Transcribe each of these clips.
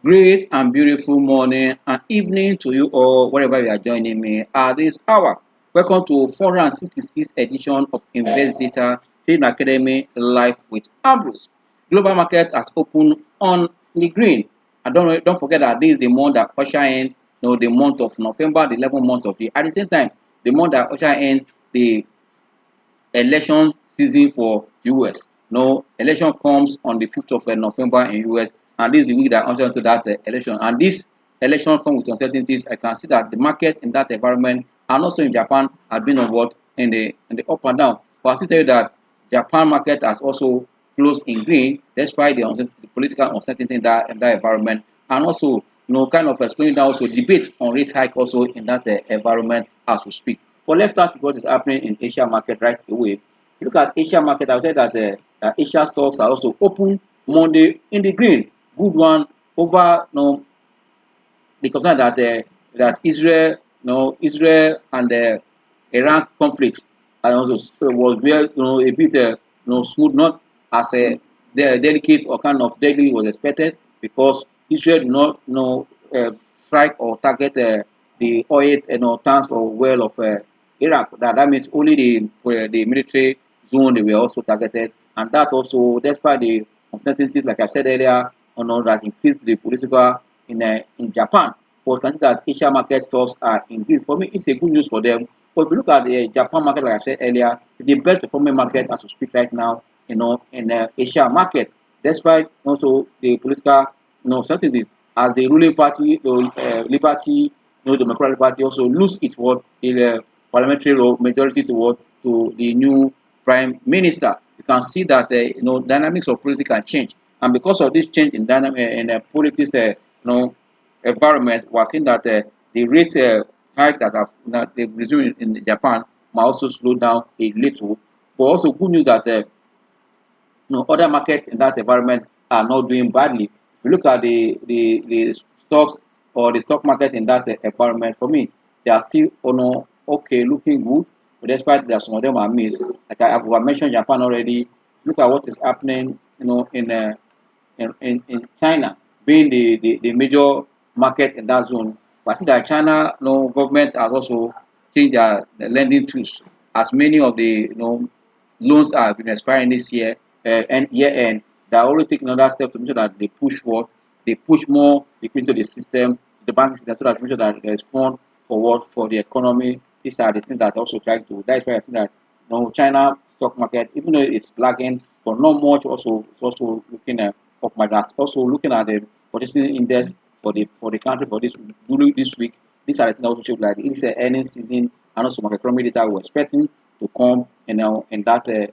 Great and beautiful morning and evening to you all, wherever you are joining me at this hour. Welcome to 466th edition of InvestData Trading Academy Live with Ambrose. Global market has opened on the green. And don't forget that this is the month that usher in the month of November, the 11th month of the year. At the same time, the month that usher in the election season for US. No, election comes on the 5th of November in US, and this is the week that answers to that election. And this election comes with uncertainties. I can see that the market in that environment and also in Japan has been on what in the up and down. But I still tell you that Japan market has also closed in green despite the political uncertainty in that environment, and also kind of explaining that also debate on rate hike also in that environment as we speak. But let's start with what is happening in Asia market right away. If you look at Asia market, I would say that Asia stocks are also open Monday in the green. Good one over the concern that Israel, Israel and the Iran conflict and also was very a bit smooth, not as delicate or kind of deadly was expected because Israel did not strike or target the oil tanks or well of Iraq. That means only the military zone they were also targeted, and that also despite the uncertainties like I said earlier, that increased the political in Japan. But consider that Asia market stocks are in green. For me, it's a good news for them. But if you look at the Japan market, like I said earlier, it's the best performing market as we speak right now, in the Asia market, despite also the political, certainty as the ruling party, the Liberty, the Democratic Party also lose its vote in the parliamentary majority to the new prime minister. You can see that dynamics of politics can change, and because of this change in dynamic in politics, environment, we're seeing that the rate hike that they've resumed in Japan might also slow down a little. But also good news that other markets in that environment are not doing badly. If you look at the stocks or the stock market in that environment, for me, they are still okay, looking good. But despite that some of them are missed, like I've mentioned Japan already. Look at what is happening, in China, being the major market in that zone. But I think that China government has also changed the lending tools as many of the loans have been expiring this year and year end. They are already taking another step to make sure that they push more liquidity into the system, the banking system, so that to make sure that there is fund for the economy. These are the things that also trying to. That is why I think that China stock market, even though it's lagging, but not much. Also, it's also looking at of my that. Also looking at the purchasing index for the country for this week. These are the things that also show like it's an earnings season and also macroeconomic data we're expecting to come in that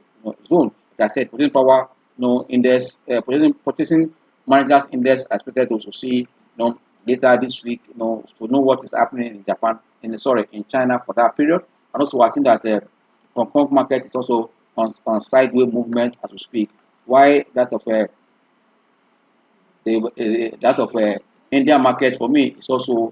zone. Like I said, purchasing power index, purchasing managers index are expected to also see later this week, to know what is happening in Japan, in China for that period. And also I think that Hong Kong market is also on sideways movement as we speak. Why that of that of India market for me is also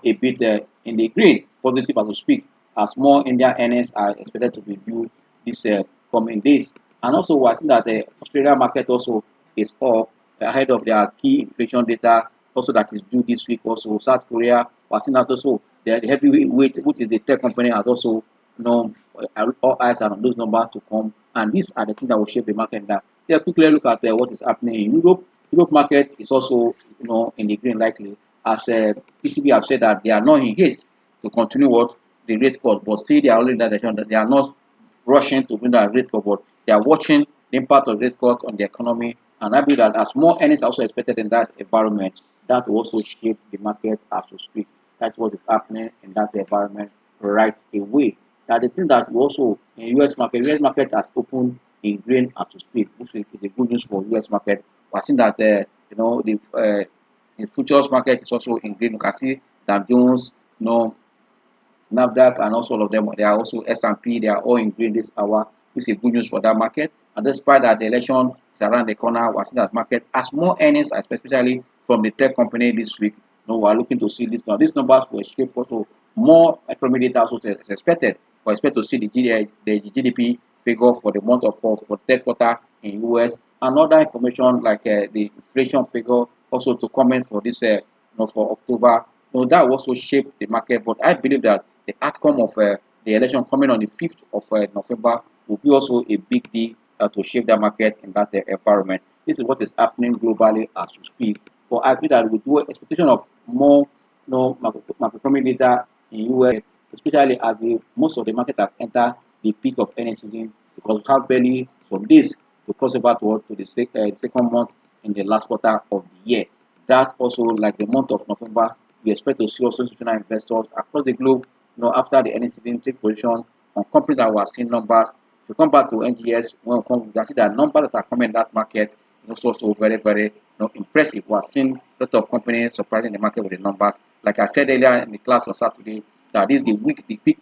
a bit in the green, positive as we speak, as more Indian earnings are expected to be due this coming days. And also we're seeing that the Australia market also is up ahead of their key inflation data also that is due this week. Also South Korea, we're seeing that also the heavyweight, which is the tech company, has also all eyes are on those numbers to come, and these are the things that will shape the market. Now, yeah, quickly look at what is happening in Europe. Europe market is also in the green likely, as ECB have said that they are not in haste to continue what the rate cut, but still they are only in that direction that they are not rushing to bring that rate cut, but they are watching the impact of rate cut on the economy, and I believe that as more earnings are also expected in that environment, that will also shape the market as we speak. That's what is happening in that environment right away. Now the thing that we also in US market has opened in green as we speak, which is a good news for US market. I think that the futures market is also in green. You can see Dow Jones, NASDAQ, and also all of them. They are also S&P. They are all in green this hour, which is good news for that market. And despite that the election is around the corner, we are seeing that market as more earnings, especially from the tech company this week. We are looking to see this now. These numbers will shape also more economic data also is expected. We expect to see the GDP figure for the month of for third quarter in US and other information like the inflation figure also to comment for this, for October. That will also shape the market. But I believe that the outcome of the election coming on the 5th of November will be also a big deal to shape the market in that environment. This is what is happening globally as we speak. But I feel that we do expectation of more, macroeconomic data in US, especially as most of the market have entered the peak of earnings season, because we have barely from this to cross over to the second month in the last quarter of the year. That also, like the month of November, we expect to see also institutional investors across the globe, after the earnings season, take position on companies that were seeing numbers. If you come back to NGS, when we come, we can see that numbers that are coming in that market is also very, very impressive. We are seeing a lot of companies surprising the market with the numbers. Like I said earlier in the class on Saturday, that this is the week, the peak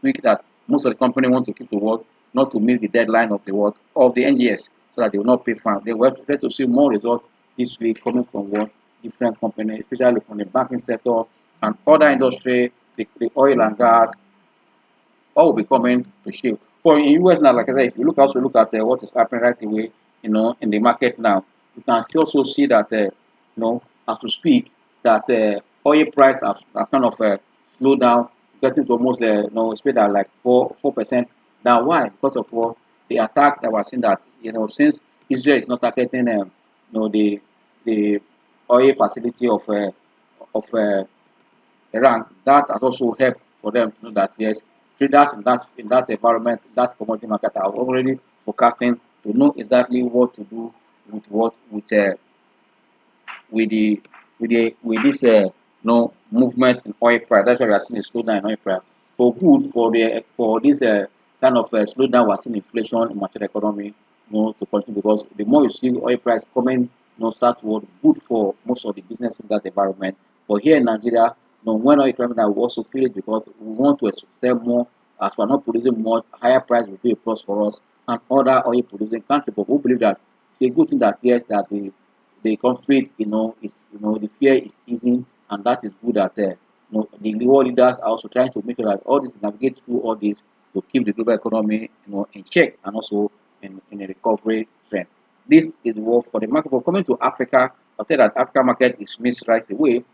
week that most of the company want to keep to work, not to meet the deadline of the work of the NGS, so that they will not pay fine. They will expect to see more results this week coming from what different companies, especially from the banking sector and other industry, the oil and gas, all will be coming to shape. For in US now, like I said, if you look at what is happening right away, in the market now, you can also see that, as we speak, that oil price have kind of slowed down, getting to almost, speed at like 4%. Now, why? Because of what the attack that was seen that, since Israel is not targeting, the oil facility of Iran, that has also helped for them to know that yes, traders in that environment, that commodity market are already forecasting to know exactly what to do with the with this movement in oil price. That's why we are seeing a slowdown in oil price. So good for this kind of slowdown, we are seeing inflation in material economy, to continue, because the more you see oil price coming, southward, good for most of the business in that environment. But here in Nigeria, when oil coming down, we also feel it because we want to sell more. As we are not producing more, higher price will be a plus for us and other oil producing countries. But we believe that it's a good thing that yes, that the conflict, is, the fear is easing, and that is good that the world leaders are also trying to make sure that all this navigate through all this to keep the global economy, in check, and also in a recovery trend. This is what for the market. But coming to Africa, I'll tell that Africa market is missed right away.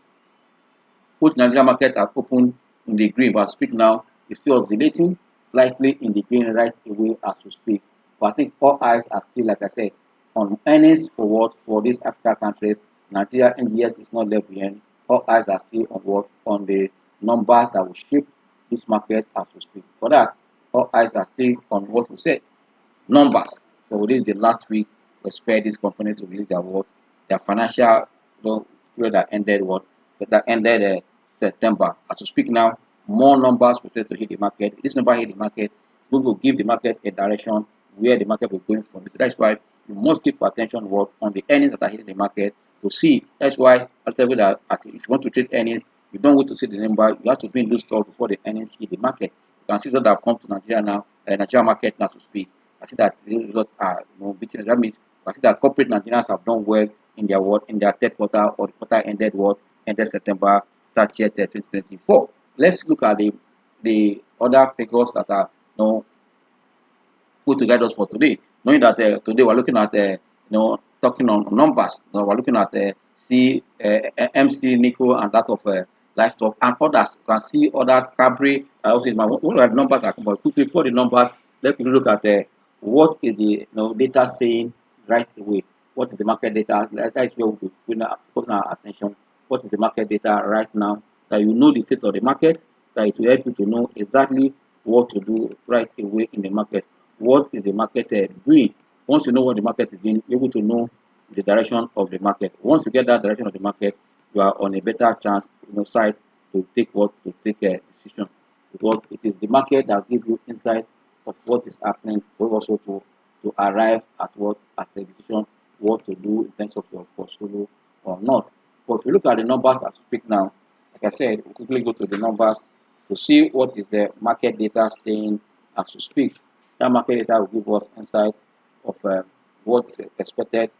Both Nigeria market have opened in the green, but speak now, it's still oscillating slightly in the green right away as we speak. But I think all eyes are still, like I said, on earnings for what for these Africa countries. Nigeria NGS is not left behind. All eyes are still on what on the numbers that will shape this market as we speak. For that, all eyes are still on what we said, numbers. So this is the last week we expect these companies to release their financial, period that ended September. As we speak now, more numbers prepared to hit the market. This number hit the market, we will give the market a direction where the market will go from. So that's why you must keep attention on the earnings that are hitting the market to see. That's why I tell you that if you want to trade earnings, you don't wait to see the number. You have to be in those stocks before the earnings hit the market. You can see that have come to Nigeria now, Nigeria market now to speak. I see that the results are beating. That means I see that corporate Nigerians have done well in their third quarter, or the quarter ended September 30th, 2024. Let's look at the other figures that are put together for today. Knowing that today we're looking at talking on numbers. We're looking at MC, Nico, and that of livestock and others. You can see others, Cadbury. What are the numbers that come about? Before the numbers, let's look at what is the data saying right away. What is the market data? That is where we put our attention. What is the market data right now? That you know the state of the market, that it will help you to know exactly what to do right away in the market. What is the market doing? Once you know what the market is doing, you're able to know the direction of the market. Once you get that direction of the market, you are on a better chance, side to take a decision, because it is the market that gives you insight of what is happening, but also to arrive at the decision what to do in terms of your portfolio or not. But if you look at the numbers as we speak now, like I said, we'll quickly go to the numbers to see what is the market data saying as we speak. That market data will give us insight of what's expected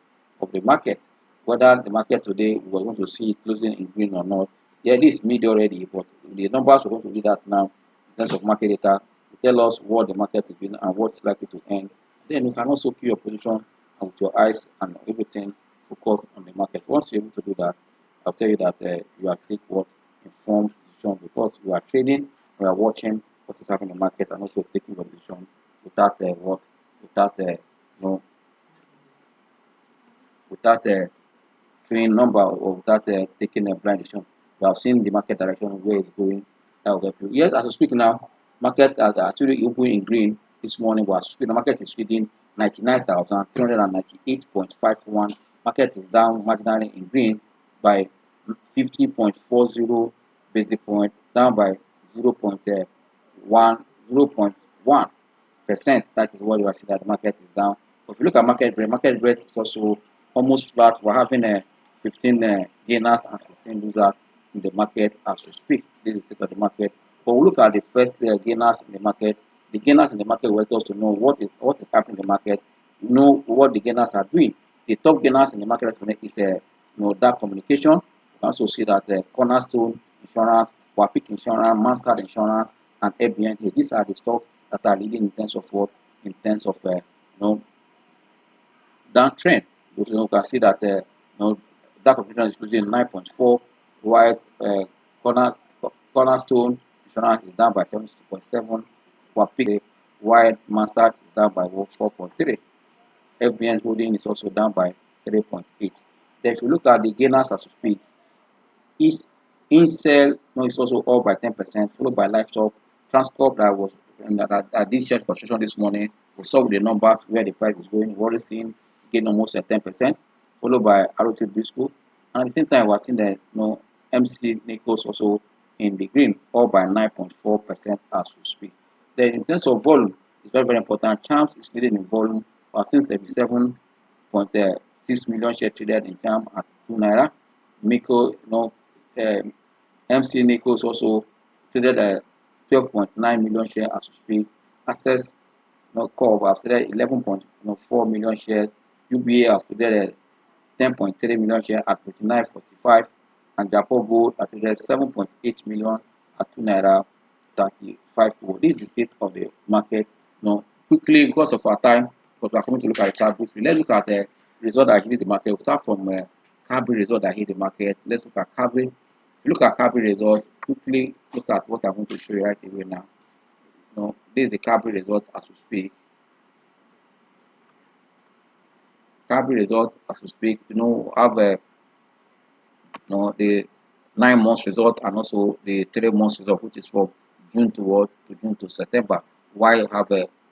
of the market, whether the market today we're going to see it closing in green or not. Yeah, this is mid already, but the numbers we're going to do that now in terms of market data to tell us what the market is doing and what's likely to end. Then you can also keep your position with your eyes and everything focused on the market. Once you're able to do that, I'll tell you that you are take what informed decision, because you are trading, you are watching what is happening in the market, and also taking your decision without without know without train number, or without taking a blind decision. You have seen the market direction where it's going. That will help you. Yes, as we speak now, market has actually opened in green this morning. But as we speak, the market is trading 99,398.51. Market is down marginally in green by 50.40 basic point, down by 0.1%. That is what you are seeing, that the market is down. But if you look at market breadth is also almost flat. We're having 15 gainers and 16 losers in the market as we speak. This is the state of the market. But we look at the first gainers in the market. The gainers in the market will let us to know what is happening in the market, know what the gainers are doing. The top gainers in the market is that communication. You can also see that Cornerstone Insurance, Wapik Insurance, Mansard Insurance, and ABN. These are the stocks that are leading in terms of what, in terms of downtrend. You can see that that computation is losing 9.4, while Cornerstone Insurance is down by 76.7, while Mansard is down by 4.3. FBN Holding is also down by 3.8. Then if you look at the gainers as we speak, is Incel is also up by 10%, followed by Livestock, Transcorp that did share construction this morning. We saw with the numbers where the price is going. We're already seeing gain almost at 10%, followed by ROT Disco. And at the same time, we're seeing that McNichols also in the green, up by 9.4% as we speak. Then in terms of volume, it's very, very important. Champs is leading in volume, since 37.6 million shares traded in Champ at 2 naira. MC Nichols also traded 12.9 million shares as we speak. Access Corp have traded 11.4 million shares. UBA have traded 10.3 million shares at 29.45, and Japan Gold have traded 7.8 million at 2 naira 35. This is the state of the market. Quickly, because of our time, because we are coming to look at the chart briefly, let's look at the result that hit the market. We'll start from Cadbury result that hit the market. Let's look at Cadbury. If you look at Cadbury result, quickly look at what I'm going to show you right away now. This is the Cadbury result as we speak. Cadbury result as we speak. Have the 9 months result and also the 3 months result, which is from June to September. While you have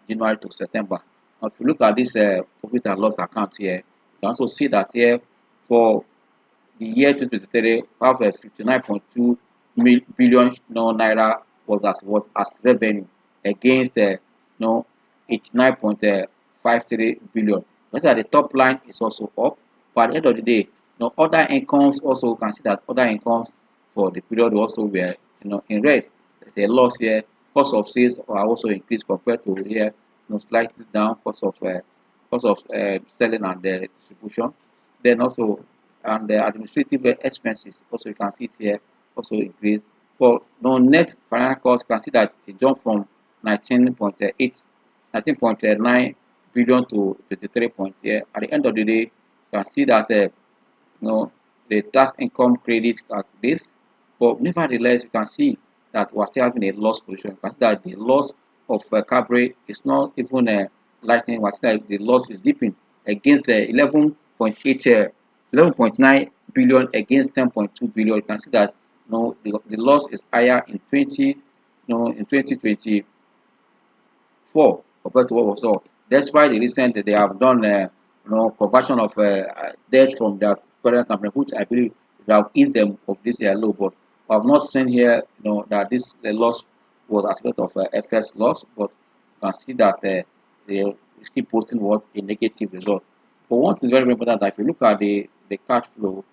January to September. Now, if you look at this profit and loss account here, you can also see that here for the year 2023, we have 59.2 billion naira was as revenue against 89.53 billion. Notice that the top line is also up, but at the end of the day, other incomes also, can see that other incomes for the period also were in red. There's a loss here. Cost of sales are also increased compared to here, slightly down. Cost of selling and distribution. Then also, and the administrative expenses also, you can see it here, also increased. For net financial cost, you can see that it jumped from 19.9 billion to 23 points here. At the end of the day, you can see that the tax income credit at this, but nevertheless, you can see that we're still having a loss position. You can see that the loss of Cadbury is not even lightening. We're still, the loss is dipping against 11.9 billion against 10.2 billion. You can see that the loss is higher in 2024 compared to what was saw. That's why the recent they have done conversion of debt from their parent company, which I believe would have eased them of this year low. But I have not seen here that this loss was as a result of FS loss, but you can see that they keep posting a negative result. But one thing is very, very important, that if you look at the cash flow,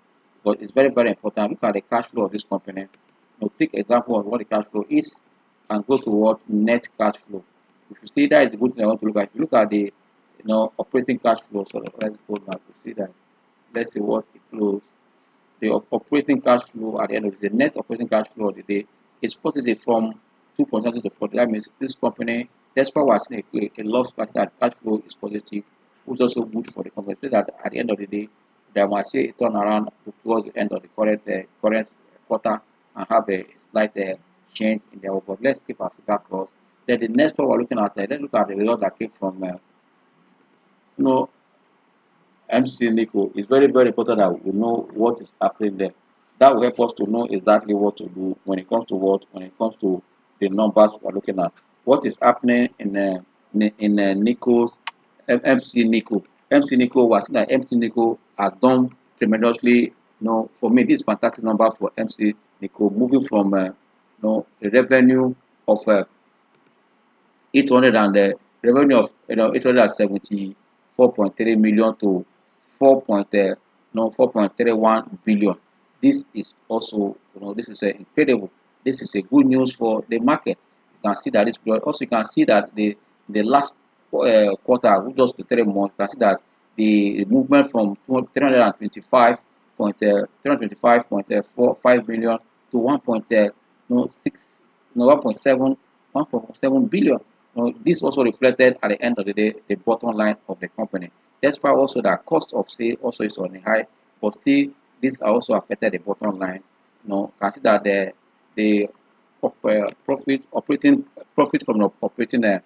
but it's very, very important. Look at the cash flow of this company. Take example of what the cash flow is and go to what net cash flow. If you see that is the good thing I want to look at. If you look at the operating cash flow, so let's go back to see that. Let's see what it closed. The operating cash flow at the end of the net operating cash flow of the day is positive from 2.7 to 40. That means this company, despite we're seeing a loss, but that cash flow is positive, which is also good for the company. So that at the end of the day, they might see a turnaround towards the end of the current quarter and have a slight change in their. But let's keep our fingers crossed. Then the next one we're looking at, let's look at the result that came from you know MC Nico. It's very, very important that we know what is happening there. That will help us to know exactly what to do when it comes to when it comes to the numbers we're looking at. What is happening in Nico's MC Nico. MC Nico was seen that MC Nico has done tremendously. For me, this is fantastic number for MC Nico, moving from a revenue of 800 and the revenue of 874.3 million to 4.31 billion. This is also this is incredible. This is a good news for the market. You can see that this period. Also, you can see that the last quarter, just the 3 months, you can see that the movement from 325.45 million to 1.7 billion. This also reflected at the end of the day the bottom line of the company. Despite also that cost of sale also is on a high, but still this also affected the bottom line. Consider the profit from the operating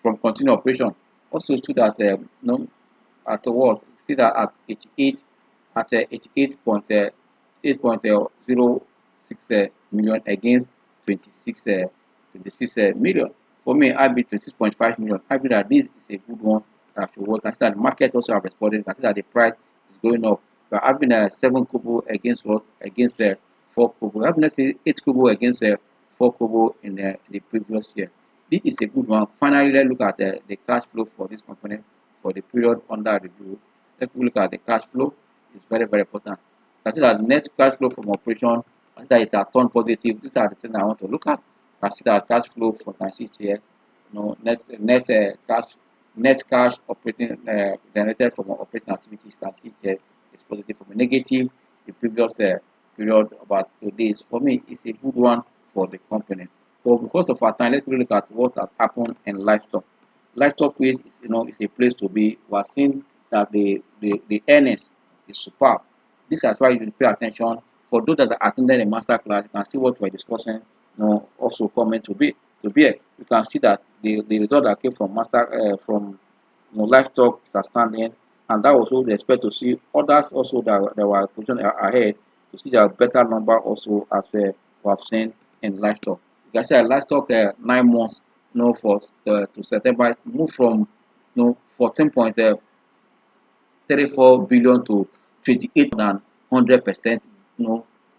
from continued operation also stood at at the world see that at 88.06 million against 26 million. For me, I bid 26.5 million. I bid that this is a good one that should work. Consider the market also have responded. Consider the price is going up. We are having a 7 kobo against what? Against the 4 kobo. We are having 8 kobo against 4 kobo in the previous year. This is a good one. Finally, let's look at the cash flow for this company for the period under review. Let's look at the cash flow. It's very, very important. Consider the net cash flow from operation. Consider it has turned positive. These are the things I want to look at. Consider cash flow for can see it here. Net cash operating generated from operating activities can see it here is positive from a negative. The previous period about 2 days. For me, it's a good one for the company. But because of our time, let's look at what has happened in livestock. Livestock is is a place to be. We are seeing that the earnings is superb. This is why you pay attention. For those that attended the master class, you can see what we're discussing. Also coming to be. You can see that the result that came from livestock is outstanding, and that was what we expect to see others also that were positioned ahead to see their better number also as we have seen in livestock. You can see that livestock 9 months to September moved from 14.34 billion to 28 than 100%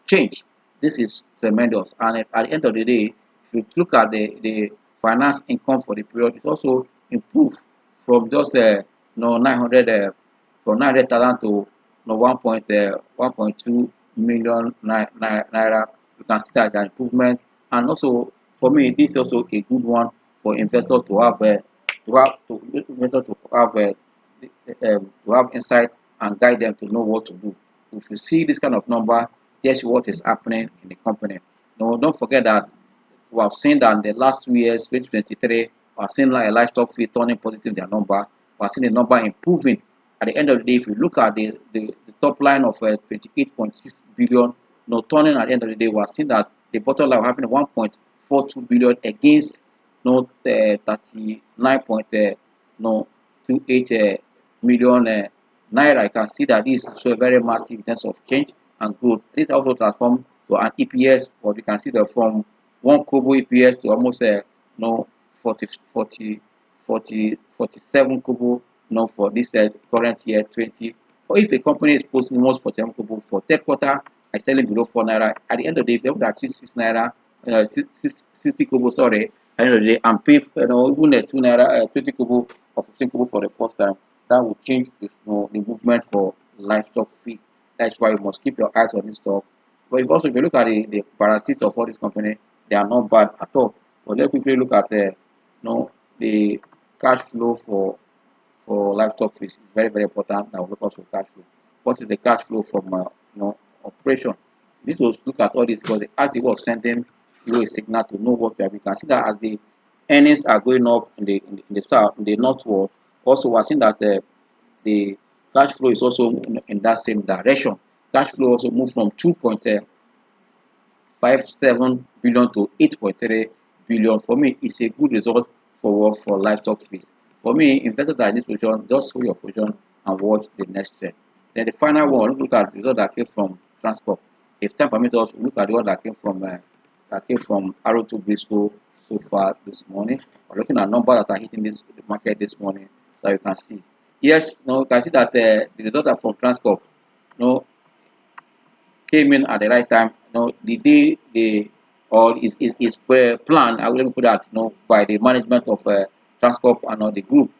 change. This is tremendous, and at the end of the day, if you look at the finance income for the period, it also improved from just 900 from 900,000 to 1.2 million naira. You can see that the improvement, and also for me, this is also a good one for investors to have to have insight and guide them to know what to do. If you see this kind of number, guess what is happening in the company. Don't forget that we have seen that in the last 2 years, 2023, we have seen like a livestock feed turning positive their number. We have seen the number improving. At the end of the day, if you look at the top line of 28.6 billion, turning at the end of the day, we have seen that the bottom line having 1.42 billion against 39.28 million naira. You can see that this is also very massive in terms of change and growth. This also transformed to an EPS, but you can see that from 1 kobo EPS to almost 47 kobo for this current year 20. Or if a company is posting almost 47 kobo for third quarter, I selling below 4 naira. At the end of the day, if they have 6 naira, 60 kobo, sorry, at the end of the day, and pay even 2 naira, 20 kobo or 15 kobo for the first time, that will change this, the movement for livestock feed. That's why you must keep your eyes on this stuff. But if you look at the balance sheet of all these companies, they are not bad at all. But let's quickly look at the cash flow for livestock feed. It's very, very important. Now look at cash flow. What is the cash flow from operation? You need to look at all this because as the way of sending you a signal to know what you have. You can see that as the earnings are going up in the south, in the northward. Also, we're seeing that the cash flow is also in that same direction. Cash flow also moved from 2.57 billion to 8.3 billion. For me, it's a good result for livestock feeds. For me, investors that in this position, just hold your position and watch the next trend. Then the final one, look at the result that came from transport. If time permits us, look at the one that came from Arrow to Briscoe so far this morning. We're looking at numbers that are hitting this the market this morning, that you can see. Yes, you can see that the result are from transport. Came in at the right time. The day they or is planned. I will put that by the management of transport and the group.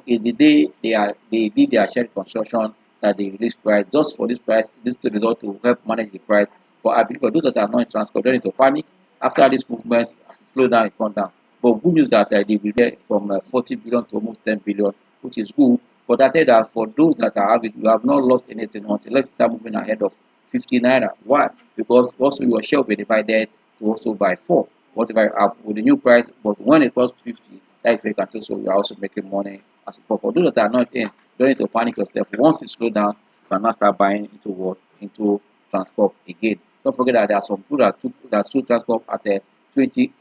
Is the day they did their shared construction that they release price just for this price. This is the result to help manage the price. But I believe for those that are not in transport, don't need to panic. After this movement, as it slow down, it come down. But good news that they will get from 40 billion to almost 10 billion, which is good. But I tell that for those that are having, you have not lost anything until let's start moving ahead of 50 naira. Why? Because also your share will be divided to also by 4. Whatever you have with the new price, but when it costs 50, that is where you can say so you are also making money as well. For those that are not in, don't need to panic yourself. Once it slow down, you can now start buying into what? Into transport again. Don't forget that there are some people that sold transport at 20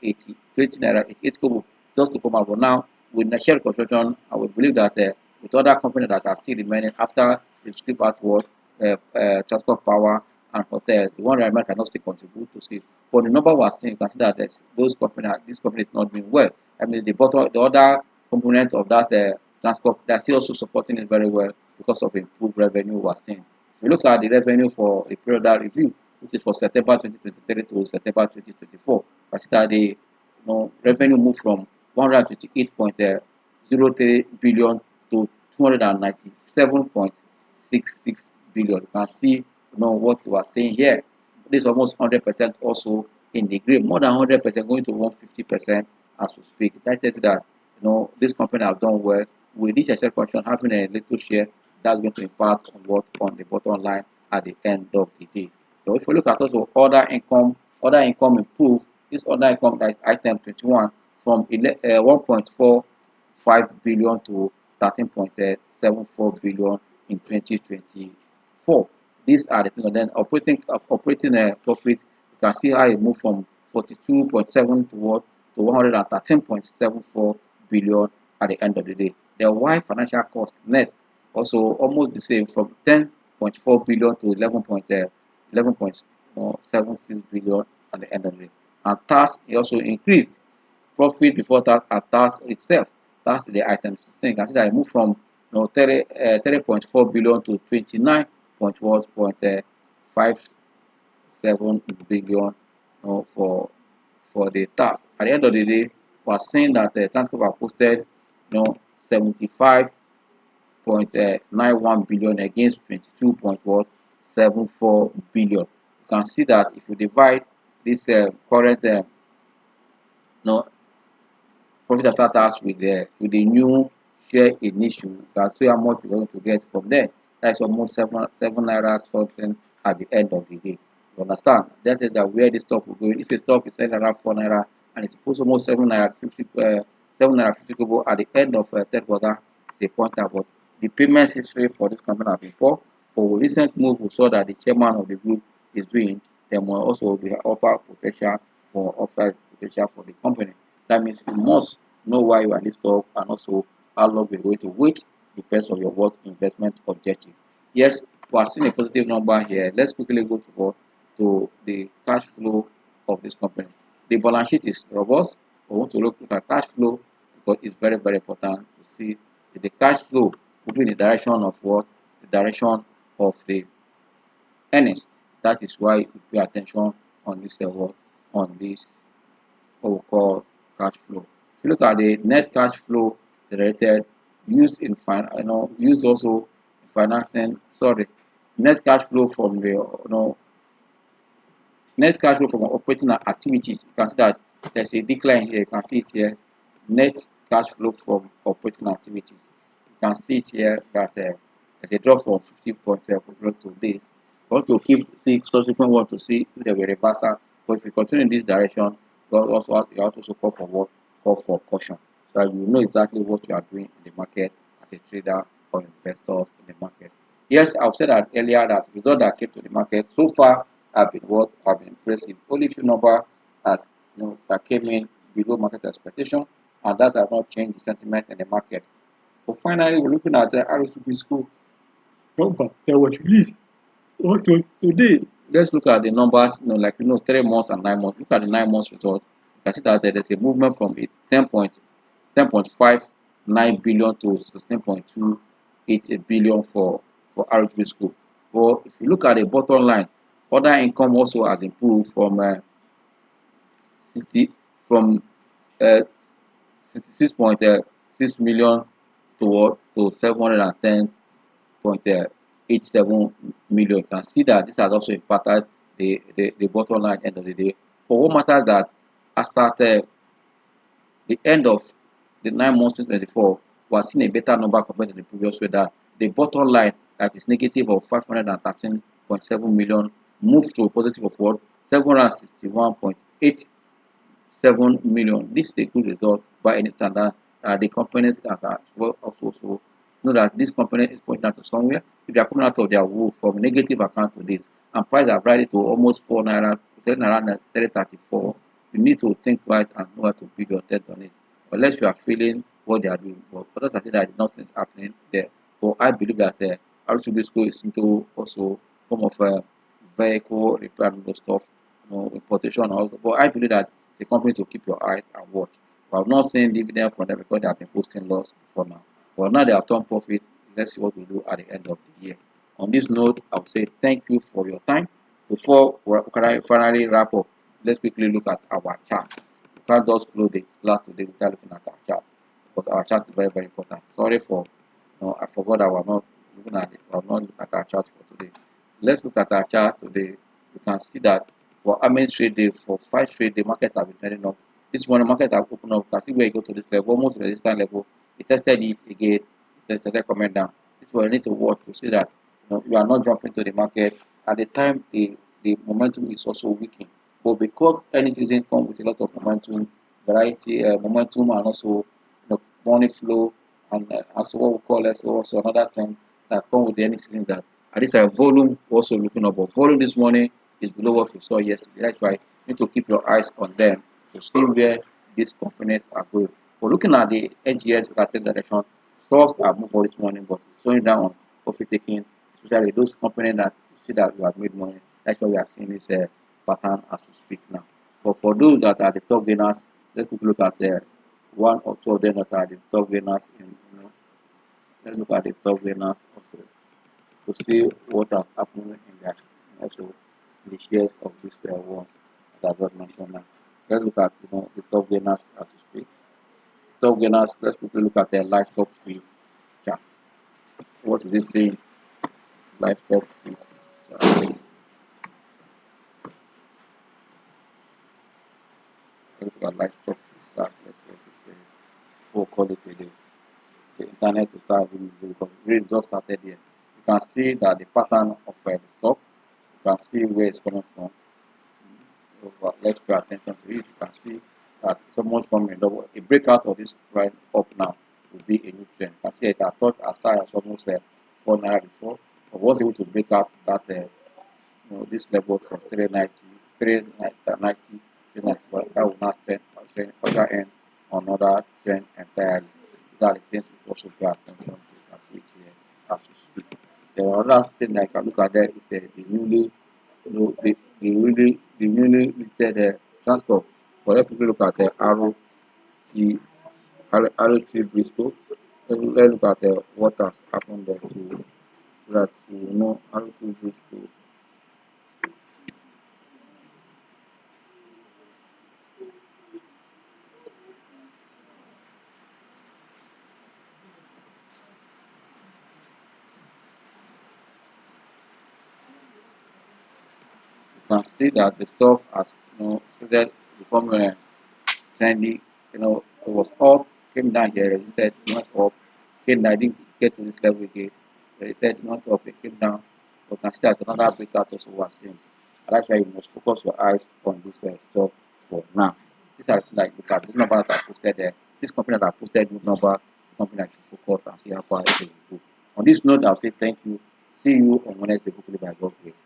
naira 88 kobo just to come out. But now with the share construction, I would believe that with other companies that are still remaining after the strip outward, transport power and hotel, the one that cannot still contribute to it. But the number we are seeing, consider that those companies, this company is not doing well. I mean, the other component of that transport, they are still also supporting it very well because of improved revenue we are seeing. If you look at the revenue for the periodic review, which is for September 2023 to September 2024, consider the revenue moved from 128.03 billion to 297.66 billion. You can see what we are saying here. This is almost 100% also in the green, more than 100% going to 150% as we speak. That tells you that this company have done well. With this share function having a little share, that's going to impact on the bottom line at the end of the day. So if you look at also other income improved. This other income, that is item 21, from 1.45 billion to 13.74 billion in 2024. These are the things. And then operating profit, you can see how it moved from 42.7 to 113.74 billion at the end of the day. The Y financial cost net also almost the same, from 10.4 billion to 11.76 billion at the end of the day. And tax, it also increased. Profit before tax and tax itself. That's the item 16. You can see that it moved from 30.4 billion to 29.57 billion for the tax. At the end of the day, we are saying that the transport have posted 75.91 billion against 22.74 billion. You can see that if you divide this current profit after tax with the new share in issue, you can see how much you're going to get from there. That's almost seven naira something at the end of the day. You understand? That is that where the stock will go. If the stock is selling around 4 naira and it's supposed almost 7 naira 50 kobo at the end of third quarter, it's a pointer. But the payment history for this company have been poor. For recent move, we saw that the chairman of the group is doing. There will also be upper potential for the company. That means you must know why you are in this stock and also how long you're going to wait. Depends on your investment objective. Yes, we are seeing a positive number here. Let's quickly go to the cash flow of this company. The balance sheet is robust. We want to look at cash flow because it's very, very important to see the cash flow moving in the direction of what? The direction of the earnings. That is why we pay attention on this what we call cash flow. If you look at the net cash flow generated, used also in financing. Sorry, net cash flow from the net cash flow from operating activities. You can see that there's a decline here. You can see it here. Net cash flow from operating activities. You can see it here that there's a drop from 50.7 to this. We want to see subsequent one to see if there will be reversal. But if we continue in this direction, you also call for caution, so that you know exactly what you are doing in the market as a trader for investors in the market. Yes, I've said that earlier that results that came to the market so far have been what have been impressive. Only few number as that came in below market expectation, and that has not changed the sentiment in the market. But finally, we're looking at the RSB school number that was released also today. Let's look at the numbers, 3 months and 9 months. Look at the 9 months result. You can see that there is a movement from a 10.59 billion to 16.28 billion for RHB school. But if you look at the bottom line, other income also has improved from 60 from uh, 66.6 million to 710.87 million. You can see that this has also impacted the bottom line at the end of the day. But what matters that after the end of the 9 months 2024, we are seeing a better number compared to the previous year. That the bottom line that is negative of 513.7 million moved to a positive of what 761.87 million. This is a good result by any standard. The companies that are well also know that this company is pointing out to somewhere. If they are coming out of their woe from negative account to this, and price have rallied to almost 4 naira, 10 naira 334, you need to think twice and know how to build your debt on it. Unless you are feeling what they are doing. But others are saying that nothing is happening there. But I believe that RCB school is into also form of vehicle repair and those stuff, importation and all. But I believe that it's a company to keep your eyes and watch. But I've not seen dividend from them because they have been posting loss before now. But now they have turned profit. Let's see what we do at the end of the year. On this note, I would say thank you for your time. Before we finally wrap up, let's quickly look at our chart. We can't just close the class today without looking at our chart. But our chart is very, very important. Sorry for, I forgot that we're not looking at it. We're not looking at our chart for today. Let's look at our chart today. You can see that for how many trade days, for 5 trade days, market have been turning up. This one, the market have opened up. You can see where you go to this level, almost resistance level. It tested it again, then started coming down. This is what you need to watch to see that you are not jumping to the market at the time the momentum is also weakening. But because any season comes with a lot of momentum, variety, momentum, and also money flow, and also what we call also another thing that comes with any season that at least volume also looking up. But volume this morning is below what we saw yesterday. That's why you need to keep your eyes on them to see where these companies are going. But looking at the NGS related direction, stocks are moved for this morning, but slowing down on profit taking, especially those companies that you see that you have made money. That's why we are seeing this pattern as we speak now. But for those that are the top gainers, let's look at one or two of them that are the top gainers. Let's look at the top gainers also to see what has happened in their also the shares of these ones that I just mentioned now. Let's look at the top gainers as we speak. Top gainers, let's quickly look at their livestock free chart. What is it saying? Livestock free chart. Let's look at livestock free chart. Let's see what it says. We'll call it a day. The internet will start really because it just started here. You can see that the pattern of the stock, you can see where it's coming from. Let's pay attention to it. You can see that someone from a breakout of this right up now will be a new trend. You can see it. I thought as high as almost 4 naira before, but was able to break out that this level from 390, 390, 391. That will not trend other end on another trend entirely. That is things we also pay attention to. You can see it here as we speak. The other thing I can look at there is the newly the newly listed transport. But let people look at the ROT Bristol. Let's look at what has happened there to that ROT Bristol. You can see that the stock has started becoming trendy. It was up, came down here, resisted, not up, came down, didn't get to this level again. Resisted, not up, it came down. But can see that another breakout also was seen. And that's why you must focus your eyes on this stock for now. These are things like look at the numbers that are posted there. This company that are posted good number, the company that you focus and see how far it will go. On this note, I'll say thank you. See you on Wednesday, hopefully by God's grace.